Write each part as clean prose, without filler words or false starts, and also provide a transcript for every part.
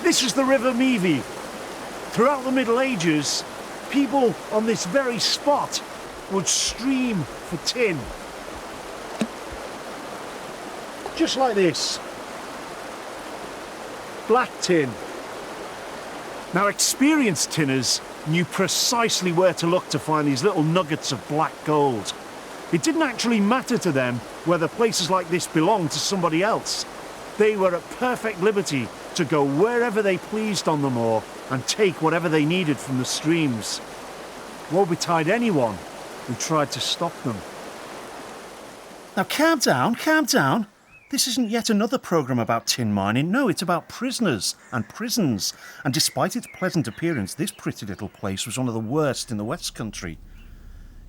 This is the River Meavy. Throughout the Middle Ages, people on this very spot would stream for tin. Just like this. Black tin. Now, experienced tinners knew precisely where to look to find these little nuggets of black gold. It didn't actually matter to them whether places like this belonged to somebody else. They were at perfect liberty to go wherever they pleased on the moor and take whatever they needed from the streams. Woe betide anyone who tried to stop them. Now calm down, calm down. This isn't yet another programme about tin mining. No, it's about prisoners and prisons. And despite its pleasant appearance, this pretty little place was one of the worst in the West Country.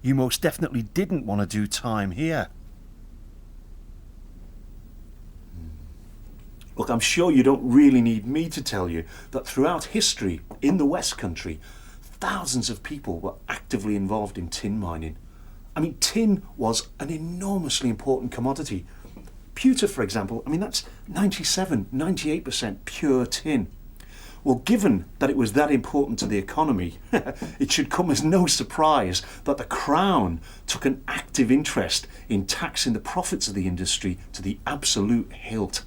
You most definitely didn't want to do time here. Look, I'm sure you don't really need me to tell you that throughout history in the West Country, thousands of people were actively involved in tin mining. I mean, tin was an enormously important commodity. Pewter, for example, I mean, that's 97, 98% pure tin. Well, given that it was that important to the economy, it should come as no surprise that the Crown took an active interest in taxing the profits of the industry to the absolute hilt.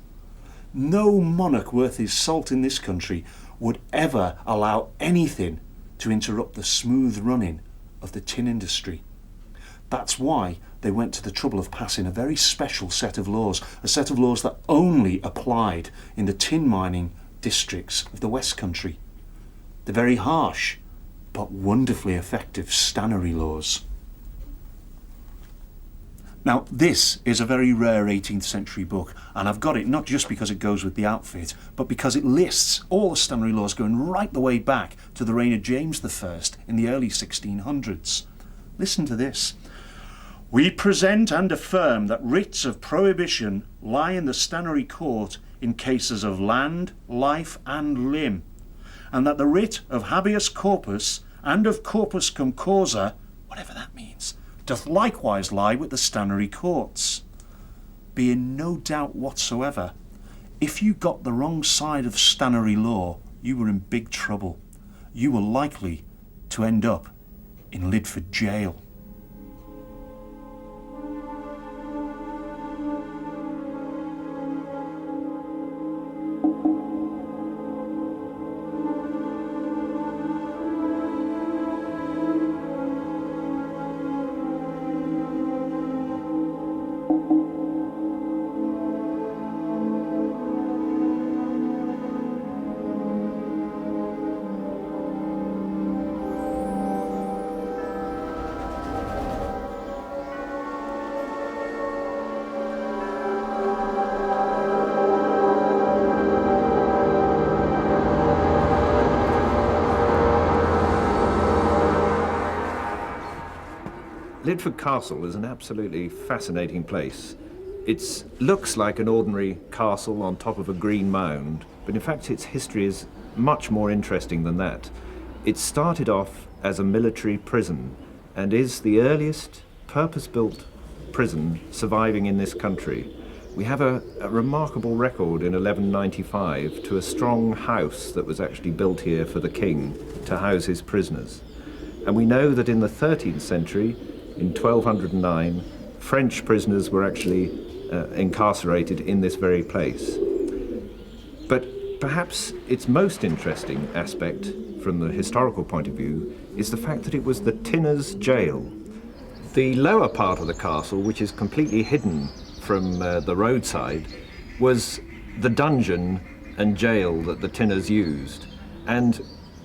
No monarch worth his salt in this country would ever allow anything to interrupt the smooth running of the tin industry. That's why they went to the trouble of passing a very special set of laws, a set of laws that only applied in the tin mining districts of the West Country. The very harsh but wonderfully effective stannery laws. Now, this is a very rare 18th century book, and I've got it not just because it goes with the outfit, but because it lists all the stannery laws going right the way back to the reign of James I in the early 1600s. Listen to this. We present and affirm that writs of prohibition lie in the stannery court in cases of land, life and limb, and that the writ of habeas corpus and of corpus cum causa, whatever that means, doth likewise lie with the stannery courts. Be in no doubt whatsoever, if you got the wrong side of stannery law, you were in big trouble. You were likely to end up in Lydford Jail. Lydford Castle is an absolutely fascinating place. It looks like an ordinary castle on top of a green mound, but in fact its history is much more interesting than that. It started off as a military prison and is the earliest purpose-built prison surviving in this country. We have a remarkable record in 1195 to a strong house that was actually built here for the king to house his prisoners. And we know that in the 13th century, in 1209, French prisoners were actually incarcerated in this very place. But perhaps its most interesting aspect from the historical point of view is the fact that it was the Tinners' Jail. The lower part of the castle, which is completely hidden from the roadside, was the dungeon and jail that the Tinners used. And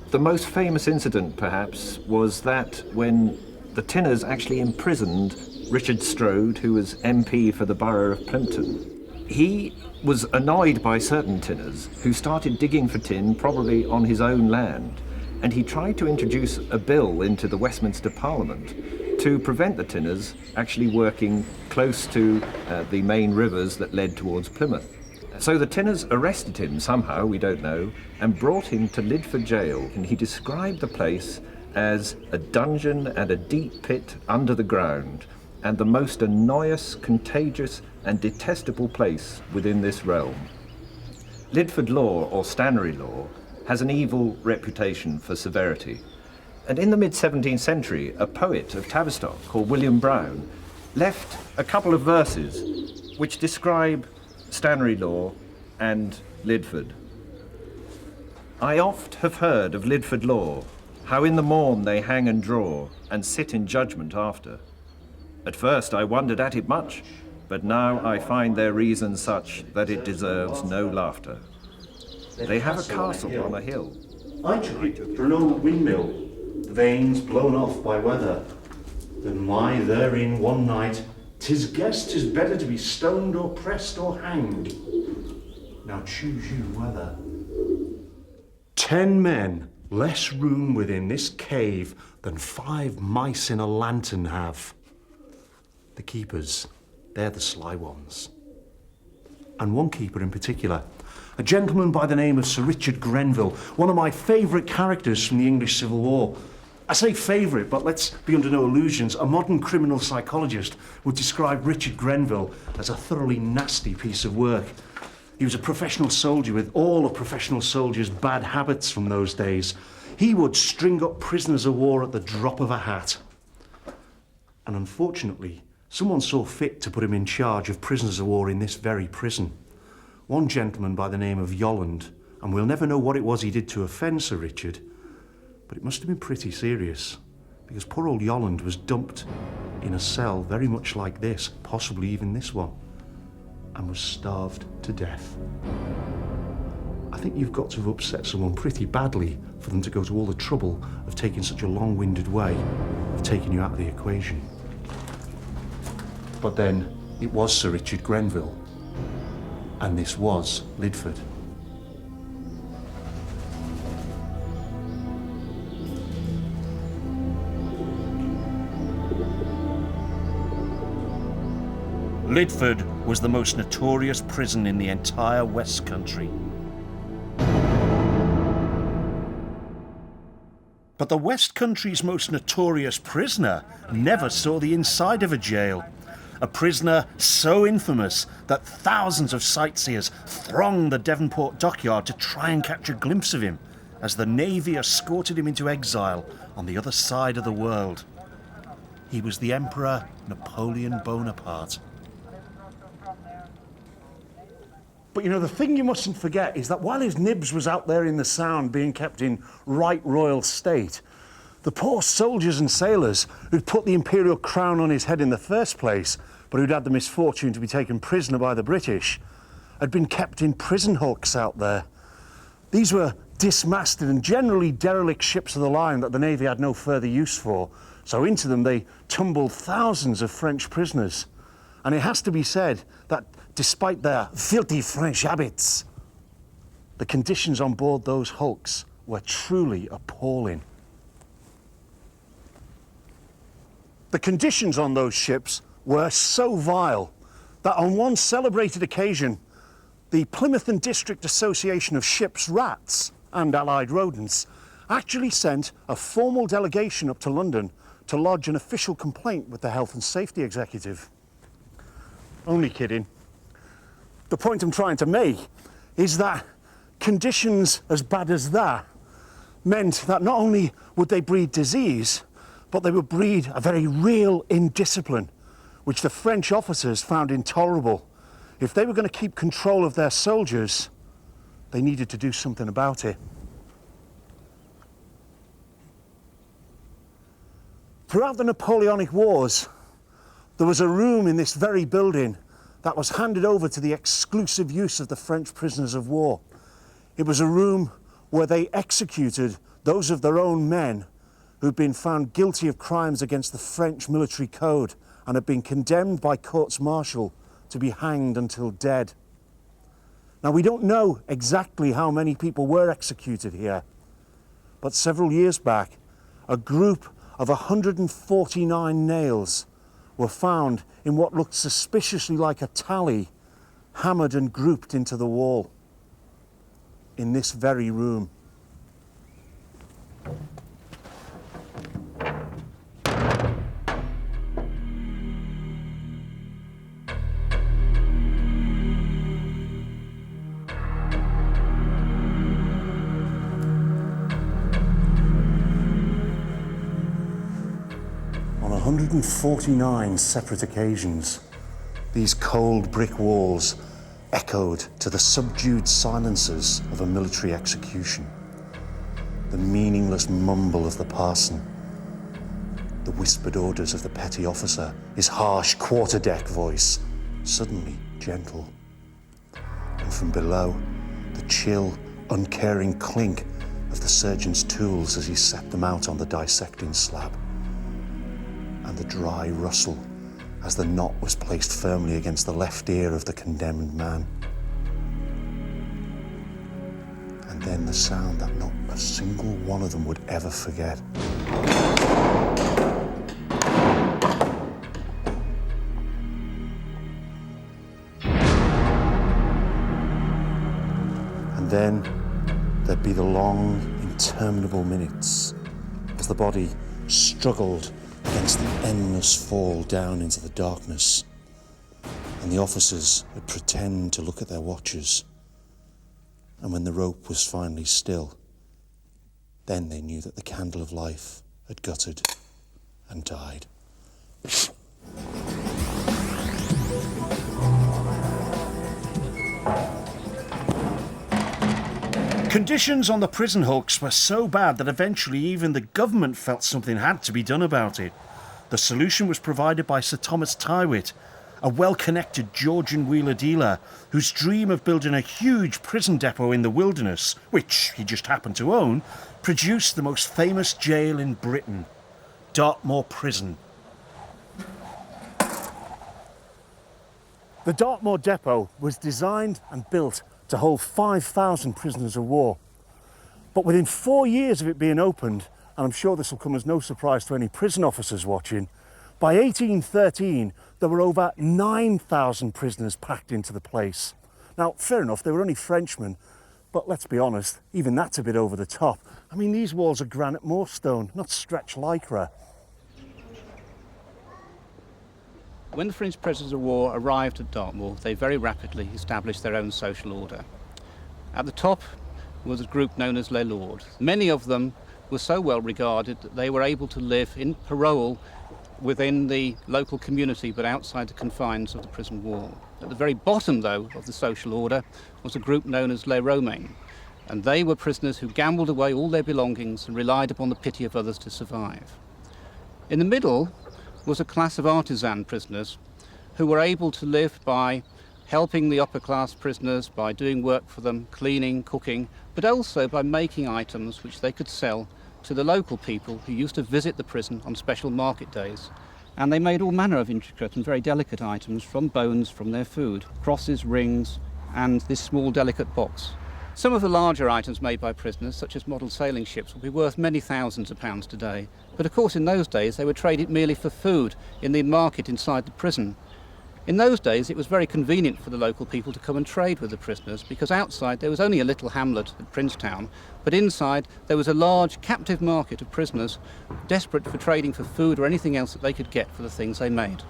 the most famous incident, perhaps, was that when the Tinners actually imprisoned Richard Strode, who was MP for the borough of Plimpton. He was annoyed by certain tinners who started digging for tin, probably on his own land, and he tried to introduce a bill into the Westminster Parliament to prevent the tinners actually working close to the main rivers that led towards Plymouth. So the tinners arrested him somehow, we don't know, and brought him to Lydford Jail, and he described the place as a dungeon and a deep pit under the ground, and the most annoyous, contagious and detestable place within this realm. Lydford Law, or Stannery Law, has an evil reputation for severity. And in the mid-17th century, a poet of Tavistock called William Browne left a couple of verses which describe Stannery Law and Lydford. I oft have heard of Lydford Law, how in the morn they hang and draw, and sit in judgment after. At first I wondered at it much, but now I find their reason such that it deserves no laughter. They have a castle on a hill. I took it for an old windmill, the vanes blown off by weather. Then lie therein one night, 'tis guessed 'tis better to be stoned or pressed or hanged. Now choose you whether. 10 men less room within this cave than 5 mice in a lantern have. The keepers, they're the sly ones. And one keeper in particular, a gentleman by the name of Sir Richard Grenville, one of my favourite characters from the English Civil War. I say favourite, but let's be under no illusions. A modern criminal psychologist would describe Richard Grenville as a thoroughly nasty piece of work. He was a professional soldier with all a professional soldier's bad habits from those days. He would string up prisoners of war at the drop of a hat. And unfortunately, someone saw fit to put him in charge of prisoners of war in this very prison. One gentleman by the name of Yolland, and we'll never know what it was he did to offend Sir Richard, but it must have been pretty serious, because poor old Yolland was dumped in a cell very much like this, possibly even this one, and was starved to death. I think you've got to have upset someone pretty badly for them to go to all the trouble of taking such a long-winded way of taking you out of the equation. But then it was Sir Richard Grenville, and this was Lydford. Lydford was the most notorious prison in the entire West Country. But the West Country's most notorious prisoner never saw the inside of a jail. A prisoner so infamous that thousands of sightseers thronged the Devonport dockyard to try and catch a glimpse of him as the Navy escorted him into exile on the other side of the world. He was the Emperor Napoleon Bonaparte. But you know, the thing you mustn't forget is that while his nibs was out there in the Sound being kept in right royal state, the poor soldiers and sailors who'd put the imperial crown on his head in the first place, but who'd had the misfortune to be taken prisoner by the British, had been kept in prison hulks out there. These were dismasted and generally derelict ships of the line that the Navy had no further use for, so into them they tumbled thousands of French prisoners. And it has to be said that despite their filthy French habits, the conditions on board those hulks were truly appalling. The conditions on those ships were so vile that on one celebrated occasion, the Plymouth and District Association of Ships' Rats and Allied Rodents actually sent a formal delegation up to London to lodge an official complaint with the Health and Safety Executive. Only kidding. The point I'm trying to make is that conditions as bad as that meant that not only would they breed disease, but they would breed a very real indiscipline, which the French officers found intolerable. If they were going to keep control of their soldiers, they needed to do something about it. Throughout the Napoleonic Wars, there was a room in this very building that was handed over to the exclusive use of the French prisoners of war. It was a room where they executed those of their own men who'd been found guilty of crimes against the French military code and had been condemned by courts-martial to be hanged until dead. Now, we don't know exactly how many people were executed here, but several years back, a group of 149 nails were found in what looked suspiciously like a tally, hammered and grouped into the wall in this very room. 149 separate occasions, these cold brick walls echoed to the subdued silences of a military execution. The meaningless mumble of the parson, the whispered orders of the petty officer, his harsh quarterdeck voice, suddenly gentle. And from below, the chill, uncaring clink of the surgeon's tools as he set them out on the dissecting slab. And the dry rustle as the knot was placed firmly against the left ear of the condemned man. And then the sound that not a single one of them would ever forget. And then there'd be the long, interminable minutes as the body struggled against the endless fall down into the darkness, and the officers would pretend to look at their watches, and when the rope was finally still, then they knew that the candle of life had guttered and died. Conditions on the prison hulks were so bad that eventually even the government felt something had to be done about it. The solution was provided by Sir Thomas Tyrwhitt, a well-connected Georgian wheeler dealer whose dream of building a huge prison depot in the wilderness, which he just happened to own, produced the most famous jail in Britain, Dartmoor Prison. The Dartmoor depot was designed and built to hold 5,000 prisoners of war. But within 4 years of it being opened, and I'm sure this will come as no surprise to any prison officers watching, by 1813 there were over 9,000 prisoners packed into the place. Now, fair enough, they were only Frenchmen, but let's be honest, even that's a bit over the top. I mean, these walls are granite moorstone, not stretch lycra. When the French prisoners of war arrived at Dartmoor, they very rapidly established their own social order. At the top was a group known as Les Lords. Many of them were so well regarded that they were able to live in parole within the local community but outside the confines of the prison wall. At the very bottom, though, of the social order was a group known as Les Romains, and they were prisoners who gambled away all their belongings and relied upon the pity of others to survive. In the middle was a class of artisan prisoners who were able to live by helping the upper class prisoners, by doing work for them, cleaning, cooking, but also by making items which they could sell to the local people who used to visit the prison on special market days. And they made all manner of intricate and very delicate items from bones from their food, crosses, rings, and this small delicate box. Some of the larger items made by prisoners, such as model sailing ships, will be worth many thousands of pounds today. But of course in those days they were traded merely for food in the market inside the prison. In those days it was very convenient for the local people to come and trade with the prisoners, because outside there was only a little hamlet at Princetown, but inside there was a large captive market of prisoners desperate for trading for food or anything else that they could get for the things they made.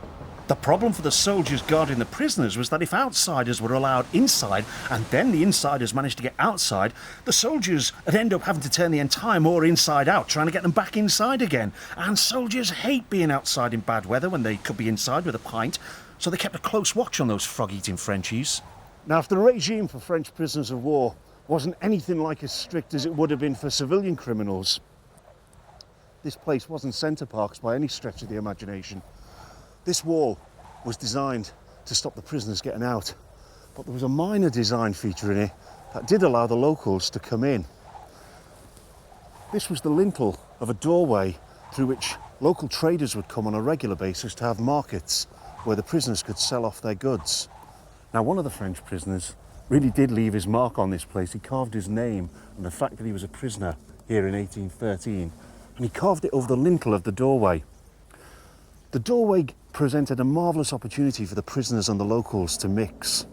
The problem for the soldiers guarding the prisoners was that if outsiders were allowed inside and then the insiders managed to get outside, the soldiers would end up having to turn the entire moor inside out, trying to get them back inside again. And soldiers hate being outside in bad weather when they could be inside with a pint, so they kept a close watch on those frog-eating Frenchies. Now, if the regime for French prisoners of war wasn't anything like as strict as it would have been for civilian criminals, this place wasn't Centre Parks by any stretch of the imagination. This wall was designed to stop the prisoners getting out, but there was a minor design feature in it that did allow the locals to come in. This was the lintel of a doorway through which local traders would come on a regular basis to have markets where the prisoners could sell off their goods. Now, one of the French prisoners really did leave his mark on this place. He carved his name and the fact that he was a prisoner here in 1813, and he carved it over the lintel of the doorway. The doorway presented a marvellous opportunity for the prisoners and the locals to mix,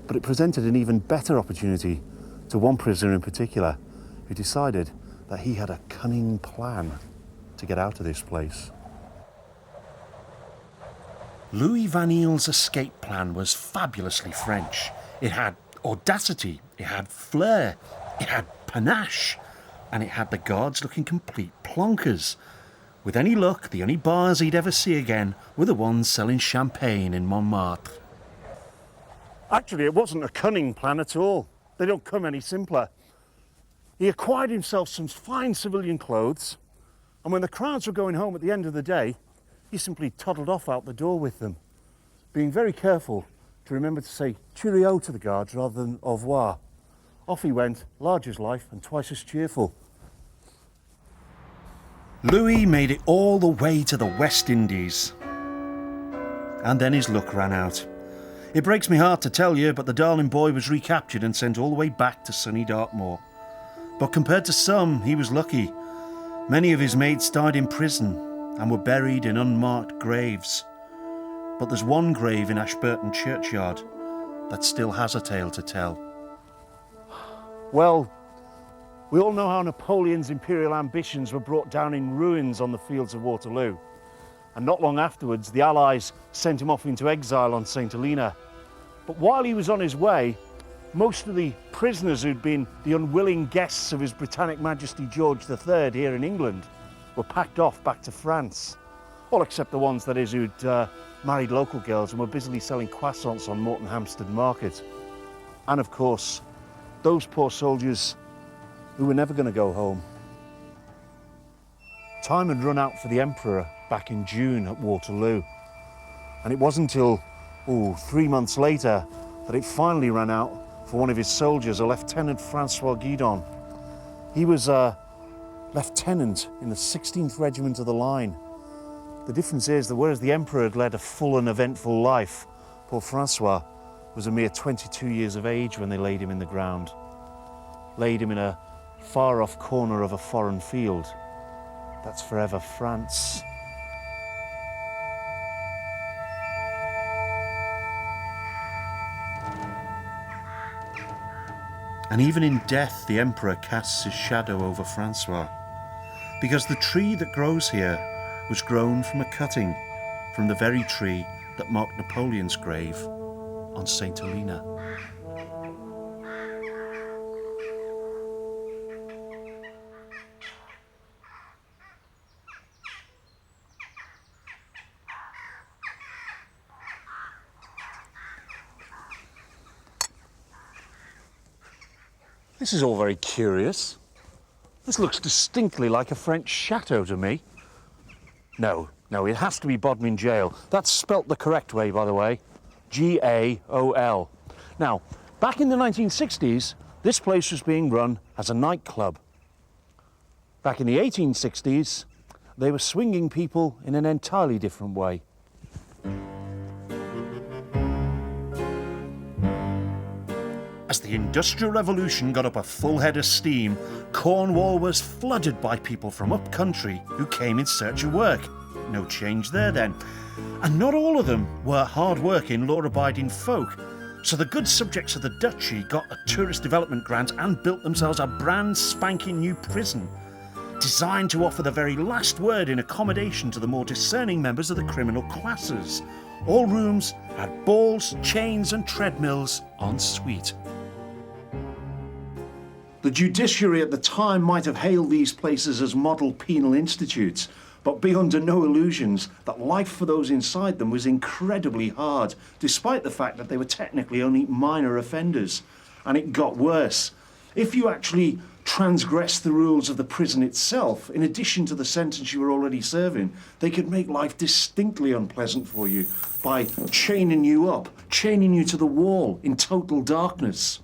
but it presented an even better opportunity to one prisoner in particular who decided that he had a cunning plan to get out of this place. Louis Vanille's escape plan was fabulously French. It had audacity, it had flair, it had panache, and it had the guards looking complete plonkers. With any luck, the only bars he'd ever see again were the ones selling champagne in Montmartre. Actually, it wasn't a cunning plan at all. They don't come any simpler. He acquired himself some fine civilian clothes, and when the crowds were going home at the end of the day, he simply toddled off out the door with them, being very careful to remember to say cheerio to the guards rather than au revoir. Off he went, large as life and twice as cheerful. Louis made it all the way to the West Indies. And then his luck ran out. It breaks me heart to tell you, but the darling boy was recaptured and sent all the way back to sunny Dartmoor. But compared to some, he was lucky. Many of his mates died in prison and were buried in unmarked graves. But there's one grave in Ashburton churchyard that still has a tale to tell. Well, we all know how Napoleon's imperial ambitions were brought down in ruins on the fields of Waterloo. And not long afterwards, the Allies sent him off into exile on St. Helena. But while he was on his way, most of the prisoners who'd been the unwilling guests of His Britannic Majesty George III here in England were packed off back to France. All except the ones, that is, who'd married local girls and were busily selling croissants on Morton Hampstead Market. And of course, those poor soldiers who were never going to go home. Time had run out for the Emperor back in June at Waterloo. And it wasn't until 3 months later that it finally ran out for one of his soldiers, a Lieutenant Francois Guidon. He was a lieutenant in the 16th Regiment of the Line. The difference is that whereas the Emperor had led a full and eventful life, poor Francois was a mere 22 years of age when they laid him in the ground. Laid him in a far-off corner of a foreign field. That's forever France. And even in death, the Emperor casts his shadow over Francois, because the tree that grows here was grown from a cutting from the very tree that marked Napoleon's grave on St. Helena. This is all very curious. This looks distinctly like a French chateau to me. No, it has to be Bodmin Jail. That's spelt the correct way, by the way. G-A-O-L. Now, back in the 1960s, this place was being run as a nightclub. Back in the 1860s, they were swinging people in an entirely different way. As the Industrial Revolution got up a full head of steam, Cornwall was flooded by people from up country who came in search of work. No change there then. And not all of them were hard-working, law-abiding folk. So the good subjects of the duchy got a tourist development grant and built themselves a brand spanking new prison, designed to offer the very last word in accommodation to the more discerning members of the criminal classes. All rooms had balls, chains and treadmills en suite. The judiciary at the time might have hailed these places as model penal institutes, but be under no illusions that life for those inside them was incredibly hard, despite the fact that they were technically only minor offenders. And it got worse. If you actually transgressed the rules of the prison itself, in addition to the sentence you were already serving, they could make life distinctly unpleasant for you by chaining you up, chaining you to the wall in total darkness.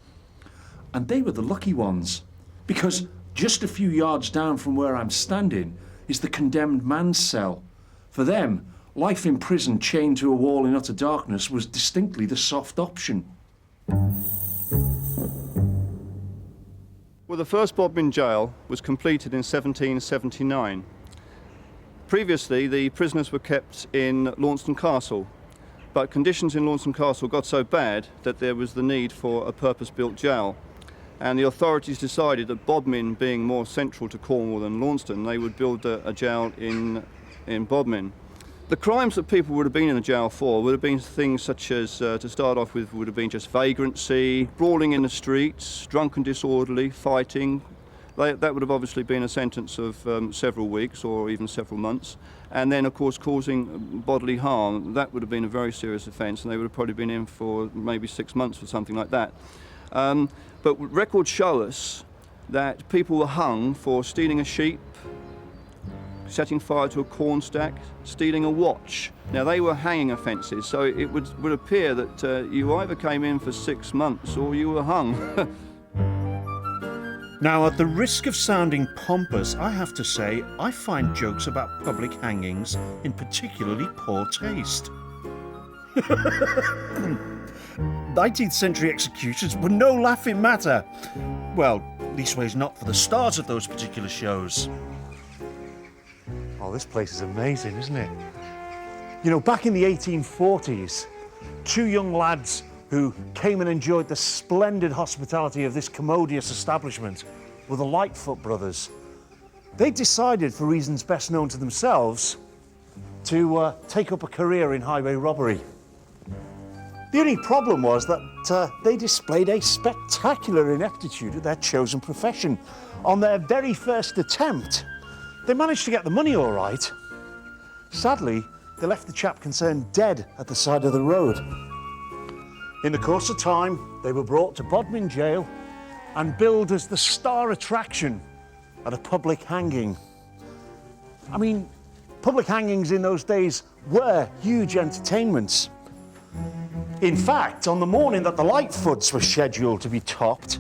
And they were the lucky ones, because just a few yards down from where I'm standing is the condemned man's cell. For them, life in prison chained to a wall in utter darkness was distinctly the soft option. Well, the first Bodmin Jail was completed in 1779. Previously, the prisoners were kept in Launceston Castle, but conditions in Launceston Castle got so bad that there was the need for a purpose-built jail. And the authorities decided that Bodmin, being more central to Cornwall than Launceston, they would build a jail in Bodmin. The crimes that people would have been in the jail for would have been things such as, to start off with, would have been just vagrancy, brawling in the streets, drunk and disorderly, fighting, that would have obviously been a sentence of several weeks or even several months. And then, of course, causing bodily harm, that would have been a very serious offence, and they would have probably been in for maybe 6 months or something like that. But records show us that people were hung for stealing a sheep, setting fire to a corn stack, stealing a watch. Now, they were hanging offences, so it would appear that you either came in for 6 months or you were hung. Now, at the risk of sounding pompous, I have to say I find jokes about public hangings in particularly poor taste. 19th century executions were no laughing matter. Well, leastways not for the stars of those particular shows. Oh, this place is amazing, isn't it? You know, back in the 1840s, two young lads who came and enjoyed the splendid hospitality of this commodious establishment were the Lydford brothers. They decided, for reasons best known to themselves, to take up a career in highway robbery. The only problem was that they displayed a spectacular ineptitude at their chosen profession. On their very first attempt, they managed to get the money all right. Sadly, they left the chap concerned dead at the side of the road. In the course of time, they were brought to Bodmin Jail and billed as the star attraction at a public hanging. I mean, public hangings in those days were huge entertainments. In fact, on the morning that the Lydfords were scheduled to be topped,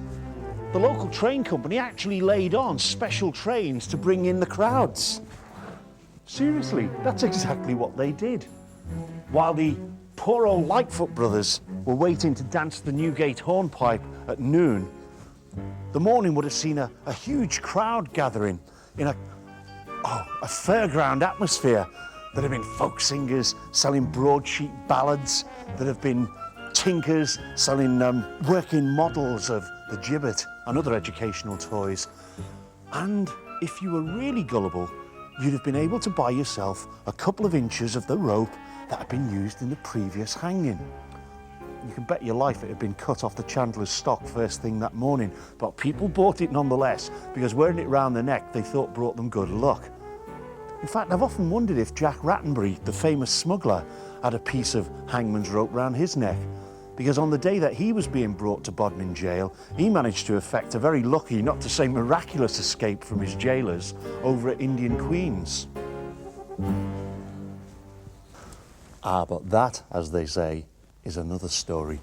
the local train company actually laid on special trains to bring in the crowds. Seriously, that's exactly what they did. While the poor old Lydford brothers were waiting to dance the Newgate hornpipe at noon, the morning would have seen a huge crowd gathering in a fairground atmosphere. There'd have been folk singers selling broadsheet ballads. There'd have been tinkers selling working models of the gibbet and other educational toys. And if you were really gullible, you'd have been able to buy yourself a couple of inches of the rope that had been used in the previous hanging. You can bet your life it had been cut off the chandler's stock first thing that morning, but people bought it nonetheless because wearing it round the neck they thought brought them good luck. In fact, I've often wondered if Jack Rattenbury, the famous smuggler, had a piece of hangman's rope round his neck, because on the day that he was being brought to Bodmin Jail, he managed to effect a very lucky, not to say miraculous, escape from his jailers over at Indian Queen's. But that, as they say, is another story.